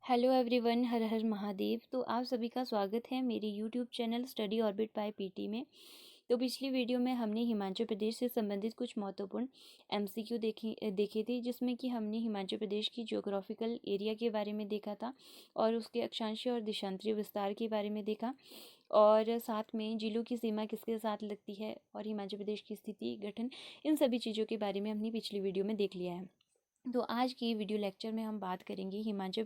Hello everyone, हर हर महादेव। तो आप सभी का स्वागत है मेरी YouTube channel study orbit by PT में। तो पिछली वीडियो में हमने हिमाचल प्रदेश से संबंधित कुछ महत्वपूर्ण एमसीक्यू देखे थे, जिसमें कि हमने हिमाचल प्रदेश की ज्योग्राफिकल एरिया के बारे में देखा था और उसके अक्षांशीय और देशांतरीय विस्तार के बारे में देखा, और साथ में जिलों की सीमा किसके साथ लगती है और हिमाचल प्रदेश की स्थिति, गठन, इन सभी चीज़ों के बारे में हमने पिछली वीडियो में देख लिया है। तो आज की वीडियो लेक्चर में हम बात करेंगे हिमाचल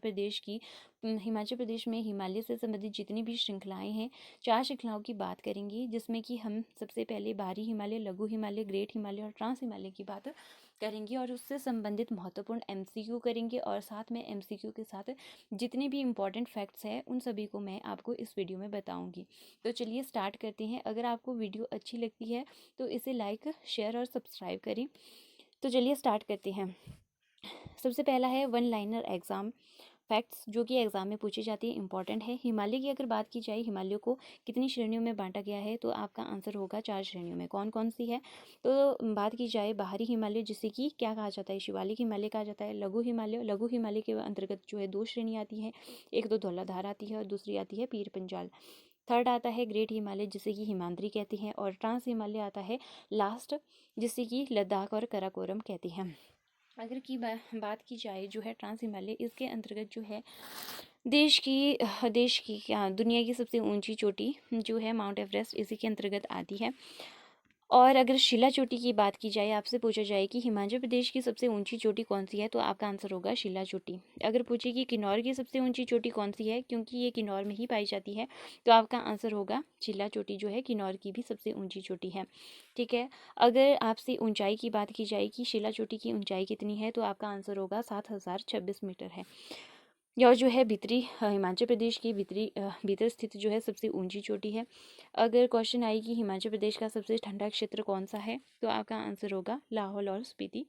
प्रदेश में हिमालय से संबंधित जितनी भी श्रृंखलाएं हैं, 4 श्रृंखलाओं की बात करेंगे, जिसमें कि हम सबसे पहले बाहरी हिमालय, लघु हिमालय, ग्रेट हिमालय और ट्रांस हिमालय की बात करेंगे और उससे संबंधित महत्वपूर्ण एमसीक्यू करेंगे, और साथ में एमसीक्यू के साथ जितने भी इम्पॉर्टेंट फैक्ट्स हैं उन सभी को मैं आपको इस वीडियो में बताऊँगी। तो चलिए स्टार्ट करते हैं। अगर आपको वीडियो अच्छी लगती है तो इसे लाइक, शेयर और सब्सक्राइब करें। तो चलिए स्टार्ट करते हैं। सबसे पहला है वन लाइनर एग्जाम फैक्ट्स, जो कि एग्जाम में पूछी जाती है, इंपॉर्टेंट है। हिमालय की अगर बात की जाए, हिमालय को कितनी श्रेणियों में बांटा गया है, तो आपका आंसर होगा 4 श्रेणियों में। कौन कौन सी है? तो बात की जाए बाहरी हिमालय, जिसे कि क्या कहा जाता है, शिवालिक हिमालय कहा जाता है। लघु हिमालय के अंतर्गत जो है 2 श्रेणी आती है, एक तो धौलाधार आती है और दूसरी आती है पीर पंजाल। थर्ड आता है ग्रेट हिमालय, जिसे कि हिमाद्री कहते हैं, और ट्रांस हिमालय आता है लास्ट, जिसे कि लद्दाख और कराकोरम कहते हैं। अगर बात की जाए जो है ट्रांस हिमालय, इसके अंतर्गत जो है देश की क्या दुनिया की सबसे ऊंची चोटी जो है माउंट एवरेस्ट, इसी के अंतर्गत आती है। और अगर शिला चोटी की बात की जाए, आपसे पूछा जाए कि हिमाचल प्रदेश की सबसे ऊंची चोटी कौन सी है, तो आपका आंसर होगा शिला चोटी। अगर पूछे कि किन्नौर की सबसे ऊंची चोटी कौन सी है, क्योंकि ये किन्नौर में ही पाई जाती है, तो आपका आंसर होगा शिला चोटी, जो है किन्नौर की भी सबसे ऊंची चोटी है। ठीक है। अगर आपसे ऊंचाई की बात की जाए कि शिला चोटी की ऊंचाई कितनी है, तो आपका आंसर होगा 7026 मीटर है। यह जो है हिमाचल प्रदेश की भीतर स्थित जो है सबसे ऊंची चोटी है। अगर क्वेश्चन आए कि हिमाचल प्रदेश का सबसे ठंडा क्षेत्र कौन सा है, तो आपका आंसर होगा लाहौल और स्पीति,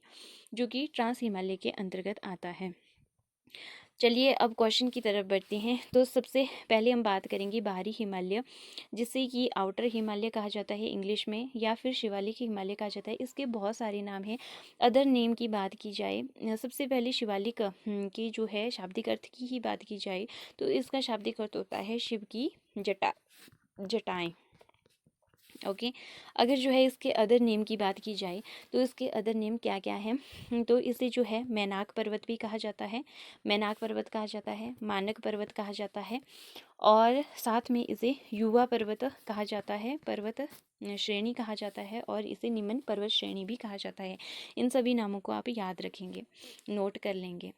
जो कि ट्रांस हिमालय के अंतर्गत आता है। चलिए अब क्वेश्चन की तरफ बढ़ते हैं। तो सबसे पहले हम बात करेंगे बाहरी हिमालय, जिसे कि आउटर हिमालय कहा जाता है इंग्लिश में, या फिर शिवालिक हिमालय कहा जाता है। इसके बहुत सारे नाम हैं। अदर नेम की बात की जाए, सबसे पहले शिवालिक की जो है शाब्दिक अर्थ की ही बात की जाए, तो इसका शाब्दिक अर्थ होता है शिव की जटाएं। ओके। अगर जो है इसके अदर नेम की बात की जाए, तो इसके अदर नेम क्या क्या है, तो इसे जो है मैनाक पर्वत भी कहा जाता है, मैनाक पर्वत कहा जाता है, मानक पर्वत कहा जाता है, और साथ में इसे युवा पर्वत कहा जाता है, पर्वत श्रेणी कहा जाता है, और इसे निम्न पर्वत श्रेणी भी कहा जाता है। इन सभी नामों को आप याद रखेंगे, नोट कर लेंगे।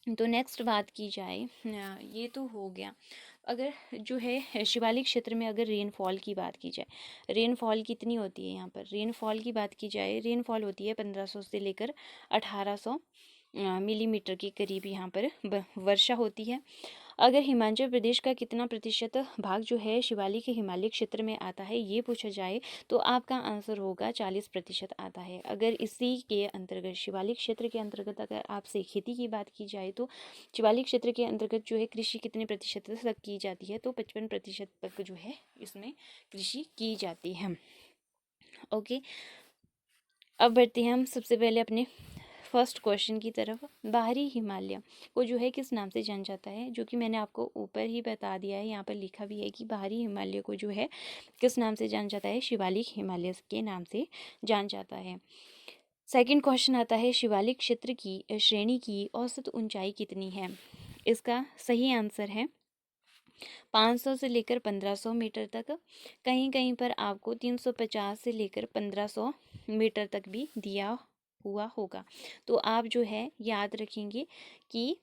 तो नेक्स्ट बात की जाए, ये तो हो गया। अगर जो है शिवालिक क्षेत्र में अगर रेनफॉल की बात की जाए, रेनफॉल कितनी होती है, यहाँ पर रेनफॉल की बात की जाए, रेनफॉल होती है 1500 से लेकर 1800 मिलीमीटर के करीब यहाँ पर वर्षा होती है। अगर हिमाचल प्रदेश का कितना प्रतिशत भाग जो है शिवालिक हिमालय क्षेत्र में आता है, ये पूछा जाए, तो आपका आंसर होगा 40% आता है। अगर इसी के अंतर्गत शिवालिक क्षेत्र के अंतर्गत अगर आपसे खेती की बात की जाए, तो शिवालिक क्षेत्र के अंतर्गत जो है कृषि कितने प्रतिशत तक की जाती है, तो 55% तक जो है इसमें कृषि की जाती है। ओके। अब बढ़ते हैं हम सबसे पहले अपने फर्स्ट क्वेश्चन की तरफ। बाहरी हिमालय को जो है किस नाम से जाना जाता है, जो कि मैंने आपको ऊपर ही बता दिया है, यहाँ पर लिखा भी है कि बाहरी हिमालय को जो है किस नाम से जाना जाता है, शिवालिक हिमालय के नाम से जाना जाता है। सेकंड क्वेश्चन आता है शिवालिक क्षेत्र की श्रेणी की औसत ऊंचाई कितनी है। इसका सही आंसर है 500 से लेकर 1500 मीटर तक। कहीं कहीं पर आपको 350 से लेकर 1500 मीटर तक भी दिया हुआ होगा। तो आप जो है याद रखेंगे कि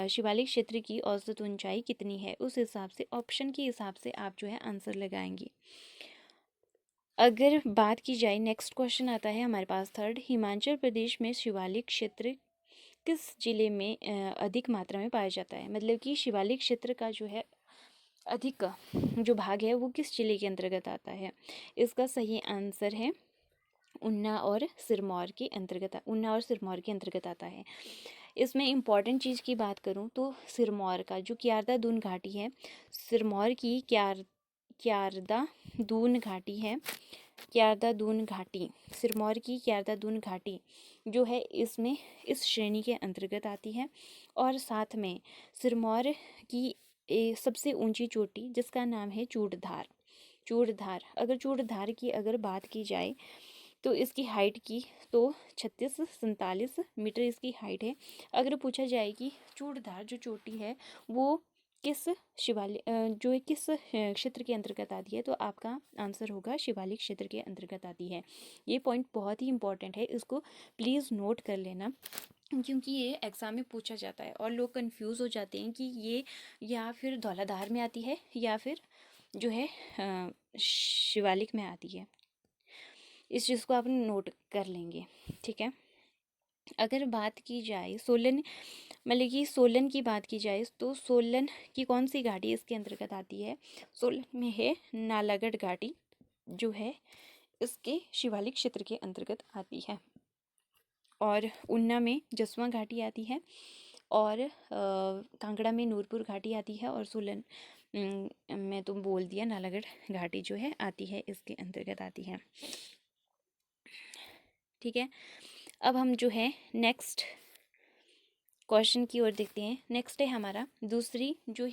शिवालिक क्षेत्र की औसत ऊंचाई कितनी है, उस हिसाब से ऑप्शन के हिसाब से आप जो है आंसर लगाएंगे। अगर बात की जाए, नेक्स्ट क्वेश्चन आता है हमारे पास थर्ड, हिमाचल प्रदेश में शिवालिक क्षेत्र किस जिले में अधिक मात्रा में पाया जाता है। मतलब कि शिवालिक क्षेत्र का जो है अधिक जो भाग है वो किस जिले के अंतर्गत आता है। इसका सही आंसर है ऊना और सिरमौर के अंतर्गत आता है। इसमें इम्पॉर्टेंट चीज़ की बात करूं तो सिरमौर का जो क्यारदा दून घाटी है, सिरमौर की क्यारदा दून घाटी है, क्यारदा-दून घाटी, सिरमौर की क्यारदा-दून घाटी जो है इसमें इस श्रेणी के अंतर्गत आती है। और साथ में सिरमौर की सबसे ऊंची चोटी जिसका नाम है चूड़धार। चूड़धार, अगर चूड़धार की अगर बात की जाए तो इसकी हाइट की तो 36-47 मीटर इसकी हाइट है। अगर पूछा जाए कि चूड़धार जो चोटी है वो किस जो है किस क्षेत्र के अंतर्गत आती है, तो आपका आंसर होगा शिवालिक क्षेत्र के अंतर्गत आती है। ये पॉइंट बहुत ही इंपॉर्टेंट है, इसको प्लीज़ नोट कर लेना क्योंकि ये एग्ज़ाम में पूछा जाता है और लोग कंफ्यूज हो जाते हैं कि ये या फिर धौलाधार में आती है या फिर जो है शिवालिक में आती है। इस चीज़ को आप नोट कर लेंगे, ठीक है। अगर बात की जाए सोलन, मतलब कि सोलन की बात की जाए तो सोलन की कौन सी घाटी इसके अंतर्गत आती है? सोलन में है नालागढ़ घाटी जो है इसके शिवालिक क्षेत्र के अंतर्गत आती है। और ऊना में जसवां घाटी आती है और कांगड़ा में नूरपुर घाटी आती है और सोलन में तो बोल दिया नालागढ़ घाटी जो है आती है, इसके अंतर्गत आती है, ठीक है। अब हम जो है नेक्स्ट क्वेश्चन की ओर देखते हैं। नेक्स्ट है हमारा दूसरी जो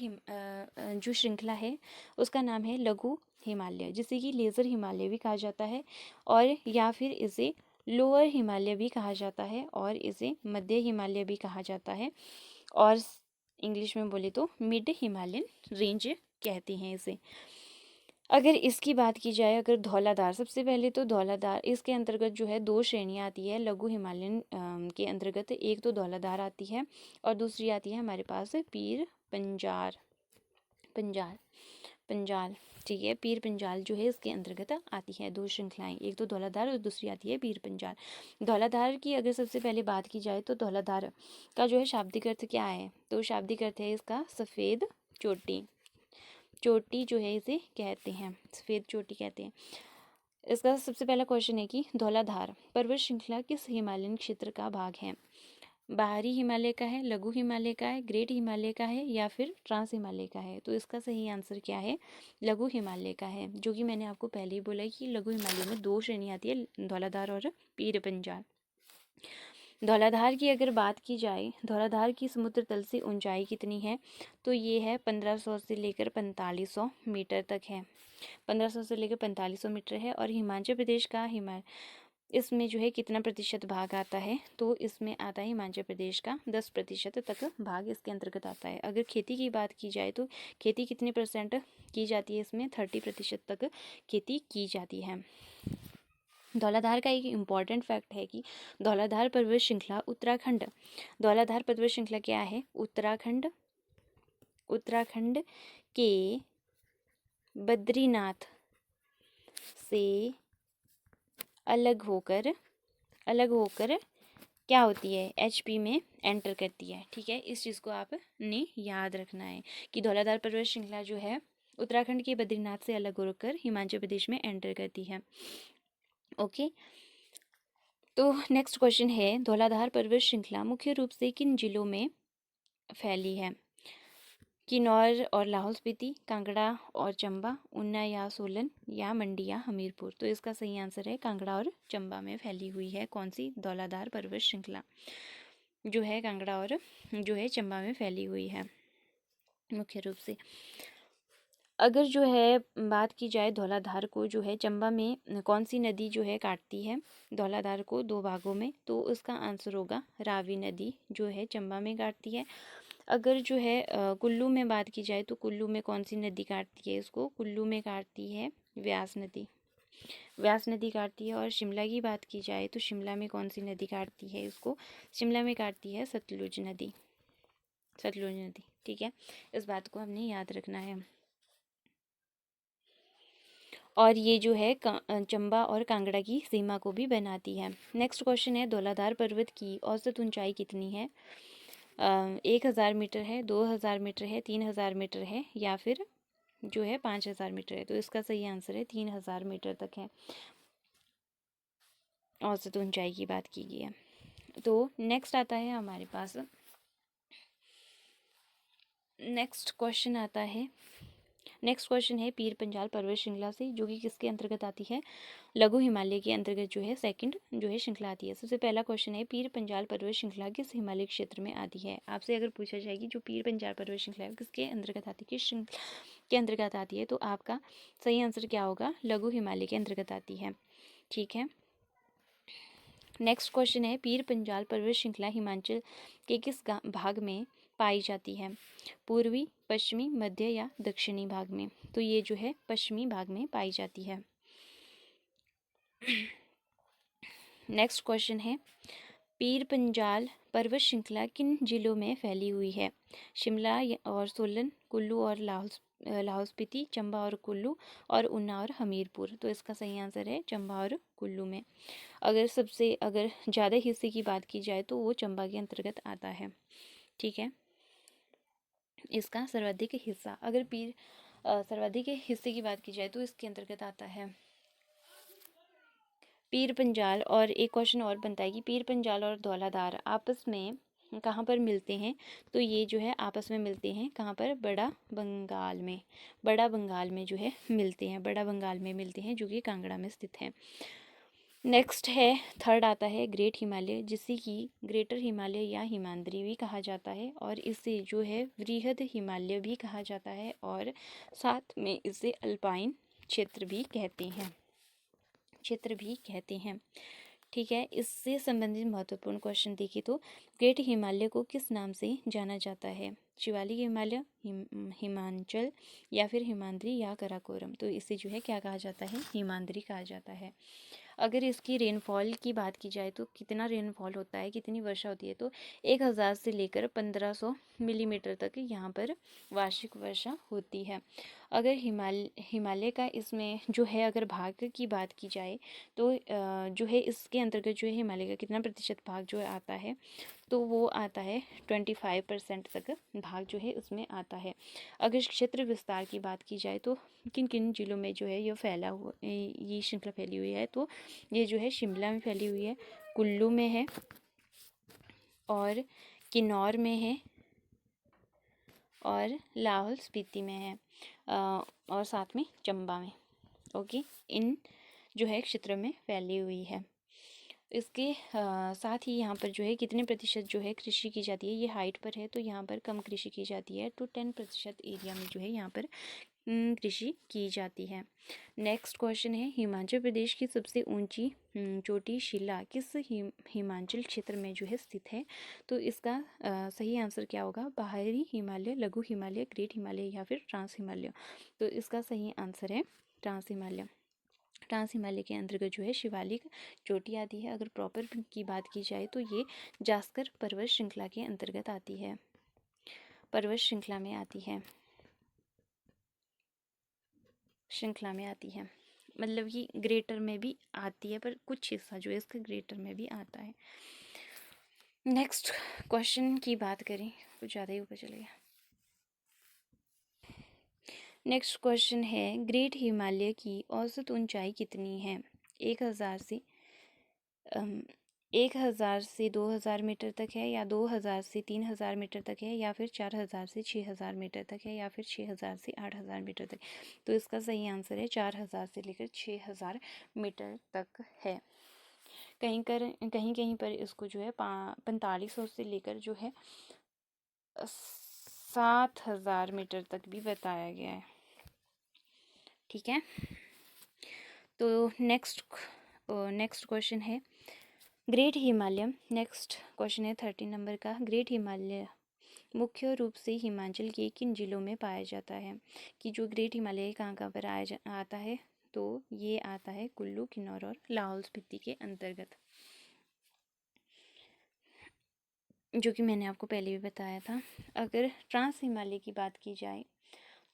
श्रृंखला है उसका नाम है लघु हिमालय, जिसे कि लेज़र हिमालय भी कहा जाता है और या फिर इसे लोअर हिमालय भी कहा जाता है और इसे मध्य हिमालय भी कहा जाता है और इंग्लिश में बोले तो मिड हिमालयन रेंज कहते हैं इसे। अगर इसकी बात की जाए, अगर धौलाधार, सबसे पहले तो धौलाधार इसके अंतर्गत जो है 2 श्रेणियाँ आती है लघु हिमालयन के अंतर्गत। एक तो धौलाधार आती है और दूसरी आती है हमारे पास पीर पंजाल, ठीक है। पीर पंजाल जो है इसके अंतर्गत आती है 2 श्रृंखलाएं, एक तो धौलाधार और दूसरी आती है पीर पंजाल। धौलाधार की अगर सबसे पहले बात की जाए तो धौलाधार का जो है शाब्दिक अर्थ क्या है? तो शाब्दिक अर्थ है इसका सफ़ेद चोटी। चोटी जो है इसे कहते हैं, सफ़ेद चोटी कहते हैं। इसका सबसे पहला क्वेश्चन है कि धौलाधार पर्वत श्रृंखला किस हिमालयन क्षेत्र का भाग है? बाहरी हिमालय का है, लघु हिमालय का है, ग्रेट हिमालय का है या फिर ट्रांस हिमालय का है? तो इसका सही आंसर क्या है? लघु हिमालय का है, जो कि मैंने आपको पहले ही बोला कि लघु हिमालय में 2 श्रेणी आती है, धौलाधार और पीर पंजाल। धौलाधार की अगर बात की जाए, धौलाधार की समुद्र तल से ऊंचाई कितनी है? तो ये है 1500 से लेकर 4500 मीटर तक है, 1500 से लेकर 4500 मीटर है। और हिमाचल प्रदेश का इसमें जो है कितना प्रतिशत भाग आता है? तो इसमें आता है हिमाचल प्रदेश का 10% तक भाग इसके अंतर्गत आता है। अगर खेती की बात की जाए तो खेती कितने परसेंट की जाती है? इसमें 30% तक खेती की जाती है। धौलाधार का एक इम्पॉर्टेंट फैक्ट है कि धौलाधार पर्वत श्रृंखला उत्तराखंड, धौलाधार पर्वत श्रृंखला क्या है? उत्तराखंड के बद्रीनाथ से अलग होकर क्या होती है? एचपी में एंटर करती है, ठीक है। इस चीज़ को आपने याद रखना है कि धौलाधार पर्वत श्रृंखला जो है उत्तराखंड के बद्रीनाथ से अलग होकर हिमाचल प्रदेश में एंटर करती है, ओके। तो नेक्स्ट क्वेश्चन है, धौलाधार पर्वत श्रृंखला मुख्य रूप से किन जिलों में फैली है? किन्नौर और लाहौल स्पीति, कांगड़ा और चंबा, ऊना या सोलन या मंडी या हमीरपुर? तो इसका सही आंसर है कांगड़ा और चंबा में फैली हुई है कौन सी? धौलाधार पर्वत श्रृंखला जो है कांगड़ा और जो है चंबा में फैली हुई है मुख्य रूप से। अगर जो है बात की जाए धौलाधार को जो है चंबा में कौन सी नदी जो है काटती है धौलाधार को 2 भागों में? तो उसका आंसर होगा रावी नदी जो है चंबा में काटती है। अगर जो है कुल्लू में बात की जाए तो कुल्लू में कौन सी नदी काटती है इसको? कुल्लू में काटती है व्यास नदी काटती है। और शिमला की बात की जाए तो शिमला में कौन सी नदी काटती है इसको? शिमला में काटती है सतलुज नदी, ठीक है। इस बात को हमने याद रखना है। और ये जो है चंबा और कांगड़ा की सीमा को भी बनाती है। नेक्स्ट क्वेश्चन है, धौलाधार पर्वत की औसत ऊंचाई कितनी है? 1000 मीटर है, 2000 मीटर है, 3000 मीटर है या फिर जो है 5000 मीटर है? तो इसका सही आंसर है 3000 मीटर तक है औसत ऊंचाई की बात की गई है। तो नेक्स्ट आता है हमारे पास, नेक्स्ट क्वेश्चन आता है नेक्स्ट क्वेश्चन है पीर पंजाल पर्वत श्रृंखला से, जो कि किसके अंतर्गत आती है? लघु हिमालय के अंतर्गत जो है सेकंड जो है श्रृंखला आती है। सबसे पहला क्वेश्चन है पीर पंजाल पर्वत श्रृंखला किस हिमालय क्षेत्र में आती है? आपसे अगर पूछा जाएगी जो पीर पंजाल पर्वत श्रृंखला है किसके अंतर्गत आती है, किस श्रृंखला के अंतर्गत आती है, तो आपका सही आंसर क्या होगा? लघु हिमालय के अंतर्गत आती है। ठीक है। नेक्स्ट क्वेश्चन है पीर पंजाल पर्वत श्रृंखला हिमाचल के किस भाग में पाई जाती है? पूर्वी, पश्चिमी, मध्य या दक्षिणी भाग में? तो ये जो है पश्चिमी भाग में पाई जाती है। नेक्स्ट क्वेश्चन है पीर पंजाल पर्वत श्रृंखला किन जिलों में फैली हुई है? शिमला और सोलन, कुल्लू और लाहौल स्पीति, चंबा और कुल्लू, और ऊना और हमीरपुर। तो इसका सही आंसर है चंबा और कुल्लू में। अगर ज़्यादा हिस्से की बात की जाए तो वो चंबा के अंतर्गत आता है। ठीक है। इसका सर्वाधिक हिस्सा, अगर सर्वाधिक हिस्से की बात की जाए तो इसके अंतर्गत आता है पीर पंजाल। और एक क्वेश्चन और बनता है कि पीर पंजाल और धौलाधार आपस में कहाँ पर मिलते हैं? तो ये जो है आपस में मिलते हैं कहाँ पर? बड़ा बंगाल में। बड़ा बंगाल में जो है मिलते हैं, बड़ा बंगाल में मिलते हैं, जो कि कांगड़ा में स्थित है। नेक्स्ट है थर्ड आता है ग्रेट हिमालय, जिसे कि ग्रेटर हिमालय या हिमाद्री भी कहा जाता है, और इसे जो है वृहद हिमालय भी कहा जाता है, और साथ में इसे अल्पाइन क्षेत्र भी कहते हैं। ठीक है। इससे संबंधित महत्वपूर्ण क्वेश्चन देखिए तो ग्रेट हिमालय को किस नाम से जाना जाता है? शिवालिक हिमालय, हिमांचल, या फिर हिमाद्री या काराकोरम? तो इसे जो है क्या कहा जाता है? हिमाद्री कहा जाता है। अगर इसकी रेनफॉल की बात की जाए तो कितना रेनफॉल होता है, कितनी वर्षा होती है, तो 1000 से लेकर 1500 मिलीमीटर तक यहाँ पर वार्षिक वर्षा होती है। अगर हिमालय का इसमें जो है अगर भाग की बात की जाए तो जो है इसके अंतर्गत जो है हिमालय का कितना प्रतिशत भाग जो आता है, तो वो आता है 25% तक भाग जो है उसमें आता है। अगर क्षेत्र विस्तार की बात की जाए तो किन किन जिलों में जो है ये श्रृंखला फैली हुई है, तो ये जो है शिमला में फैली हुई है, कुल्लू में है, और किन्नौर में है, और लाहौल स्पीति में है, और साथ में चंबा में। ओके, इन जो है क्षेत्र में फैली हुई है। इसके साथ ही यहाँ पर जो है कितने प्रतिशत जो है कृषि की जाती है? ये हाइट पर है तो यहाँ पर कम कृषि की जाती है, तो 10% एरिया में जो है यहाँ पर कृषि की जाती है। नेक्स्ट क्वेश्चन है हिमाचल प्रदेश की सबसे ऊंची चोटी शिला किस हिमाचल क्षेत्र में जो है स्थित है? तो इसका सही आंसर क्या होगा? बाहरी हिमालय, लघु हिमालय, ग्रेट हिमालय, या फिर ट्रांस हिमालय? तो इसका सही आंसर है ट्रांस हिमालय। ट्रांस हिमालय के अंतर्गत जो है शिवालिक चोटी आती है। अगर प्रॉपर की बात की जाए तो ये जास्कर पर्वत श्रृंखला के अंतर्गत आती है, पर्वत श्रृंखला में आती है। मतलब कि ग्रेटर में भी आती है, पर कुछ हिस्सा जो है इसका ग्रेटर में भी आता है। नेक्स्ट क्वेश्चन की बात करें, कुछ ज़्यादा ही ऊपर चले गया। नेक्स्ट क्वेश्चन है ग्रेट हिमालय की औसत ऊंचाई कितनी है? 1000 से 2000 मीटर तक है, या 2000 से 3000 मीटर तक है, या फिर 4000 से 6000 मीटर तक है, या फिर 6000 से 8000 मीटर तक? तो इसका सही आंसर है 4000 से लेकर 6000 मीटर तक है। कहीं कहीं पर इसको जो है 4500 से लेकर जो है 7000 मीटर तक भी बताया गया है। ठीक है। तो नेक्स्ट क्वेश्चन है ग्रेट हिमालय। नेक्स्ट क्वेश्चन है 13 नंबर का। ग्रेट हिमालय मुख्य रूप से हिमाचल के किन जिलों में पाया जाता है? कि जो ग्रेट हिमालय कहाँ पर आता है, तो ये आता है कुल्लू, किन्नौर और लाहौल स्पीति के अंतर्गत, जो कि मैंने आपको पहले भी बताया था। अगर ट्रांस हिमालय की बात की जाए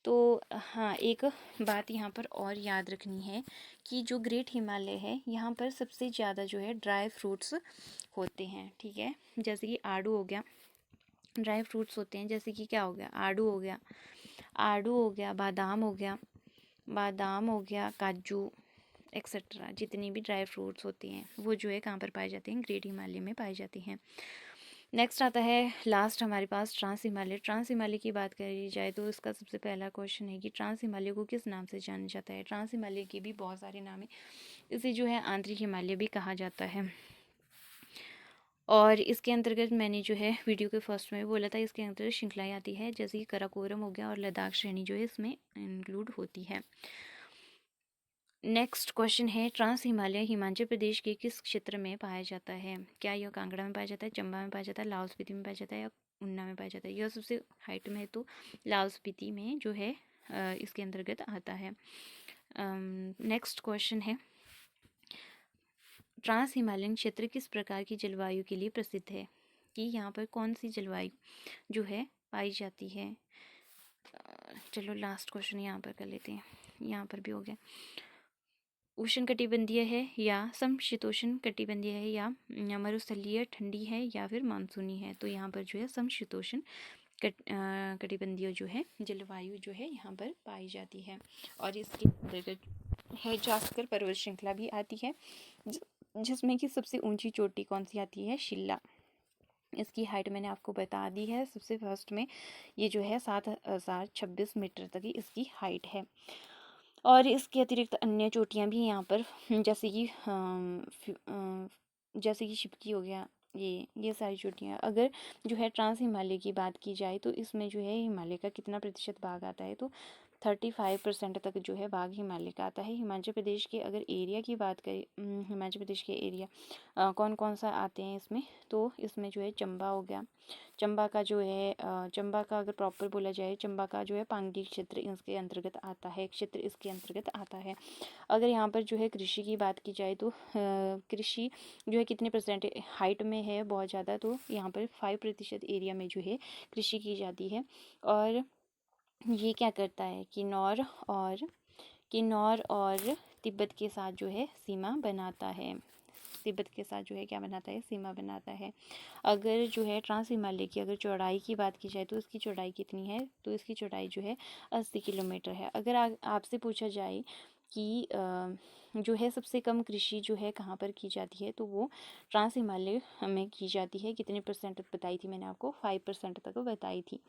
तो हाँ, एक बात यहाँ पर और याद रखनी है कि जो ग्रेट हिमालय है यहाँ पर सबसे ज़्यादा जो है ड्राई फ्रूट्स होते हैं। ठीक है। जैसे कि आड़ू हो गया, ड्राई फ्रूट्स होते हैं, जैसे कि क्या हो गया? आड़ू हो गया, बादाम हो गया, काजू एक्सेट्रा, जितनी भी ड्राई फ्रूट्स होती हैं वो जो है कहाँ पर पाए जाते हैं? ग्रेट हिमालय में पाए जाते हैं। नेक्स्ट आता है लास्ट हमारे पास ट्रांस हिमालय। ट्रांस हिमालय की बात करी जाए तो इसका सबसे पहला क्वेश्चन है कि ट्रांस हिमालय को किस नाम से जाना जाता है। ट्रांस हिमालय के भी बहुत सारे नाम हैं। इसे जो है आंतरिक हिमालय भी कहा जाता है। और इसके अंतर्गत मैंने जो है वीडियो के फर्स्ट में बोला था, इसके अंतर्गत श्रृंखलाएँ आती है, जैसे कि काराकोरम हो गया और लद्दाख श्रेणी जो है इसमें इंक्लूड होती है। नेक्स्ट क्वेश्चन है ट्रांस हिमालय हिमाचल प्रदेश के किस क्षेत्र में पाया जाता है। क्या यह कांगड़ा में पाया जाता है, चंबा में पाया जाता है, लाहौल स्पीति में पाया जाता है या ऊना में पाया जाता है। यह सबसे हाइट में है तो लाहौल स्पीति में जो है इसके अंतर्गत आता है। नेक्स्ट क्वेश्चन है ट्रांस हिमालयन क्षेत्र किस प्रकार की जलवायु के लिए प्रसिद्ध है, कि यहाँ पर कौन सी जलवायु जो है पाई जाती है। चलो लास्ट क्वेश्चन यहाँ पर कर लेते हैं, यहाँ पर भी हो गया। उष्णकटिबंधीय है या समशीतोष्ण कटिबंधीय है या मरुस्थलीय ठंडी है या फिर मानसूनी है। तो यहाँ पर जो है समशीतोष्ण कटिबंधीय जो है जलवायु जो है यहाँ पर पाई जाती है। और इसके अंतर्गत है जास्कर पर्वत श्रृंखला भी आती है, जिसमें कि सबसे ऊंची चोटी कौन सी आती है, शिल्ला। इसकी हाइट मैंने आपको बता दी है। सबसे फर्स्ट में ये जो है 7026 मीटर तक की इसकी हाइट है। और इसके अतिरिक्त अन्य चोटियाँ भी यहाँ पर जैसे कि शिपकी हो गया, ये सारी चोटियाँ। अगर जो है ट्रांस हिमालय की बात की जाए तो इसमें जो है हिमालय का कितना प्रतिशत भाग आता है, तो 35% तक जो है भाग हिमालय का आता है। हिमाचल प्रदेश के अगर एरिया की बात करें, हिमाचल प्रदेश के एरिया कौन कौन सा आते हैं इसमें, तो इसमें जो है चंबा हो गया। चंबा का जो है चंबा का अगर प्रॉपर बोला जाए, चंबा का जो है पांगी क्षेत्र इसके अंतर्गत आता है, क्षेत्र इसके अंतर्गत आता है। अगर यहाँ पर जो है कृषि की बात की जाए तो कृषि जो है कितने परसेंट हाइट में है, बहुत ज़्यादा, तो यहाँ पर 5% एरिया में जो है कृषि की जाती है। और ये क्या करता है, किन्नौर और तिब्बत के साथ जो है सीमा बनाता है। तिब्बत के साथ जो है क्या बनाता है, सीमा बनाता है। अगर जो है ट्रांस हिमालय की अगर चौड़ाई की बात की जाए तो इसकी चौड़ाई कितनी है, तो इसकी चौड़ाई जो है 80 किलोमीटर है। अगर आपसे पूछा जाए कि जो है सबसे कम कृषि जो है कहाँ पर की जाती है, तो वो ट्रांस हिमालय में की जाती है। कितने परसेंट बताई थी मैंने आपको, 5% तक बताई थी।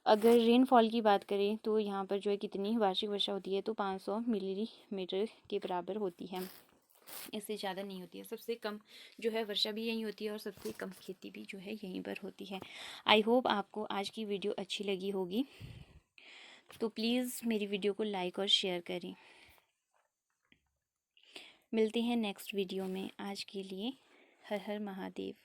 अगर रेनफॉल की बात करें तो यहाँ पर जो है कितनी वार्षिक वर्षा होती है, तो 500 मिलीमीटर के बराबर होती है, इससे ज़्यादा नहीं होती है। सबसे कम जो है वर्षा भी यहीं होती है और सबसे कम खेती भी जो है यहीं पर होती है। आई होप आपको आज की वीडियो अच्छी लगी होगी, तो प्लीज़ मेरी वीडियो को लाइक और शेयर करें। मिलते हैं नेक्स्ट वीडियो में। आज के लिए हर हर महादेव।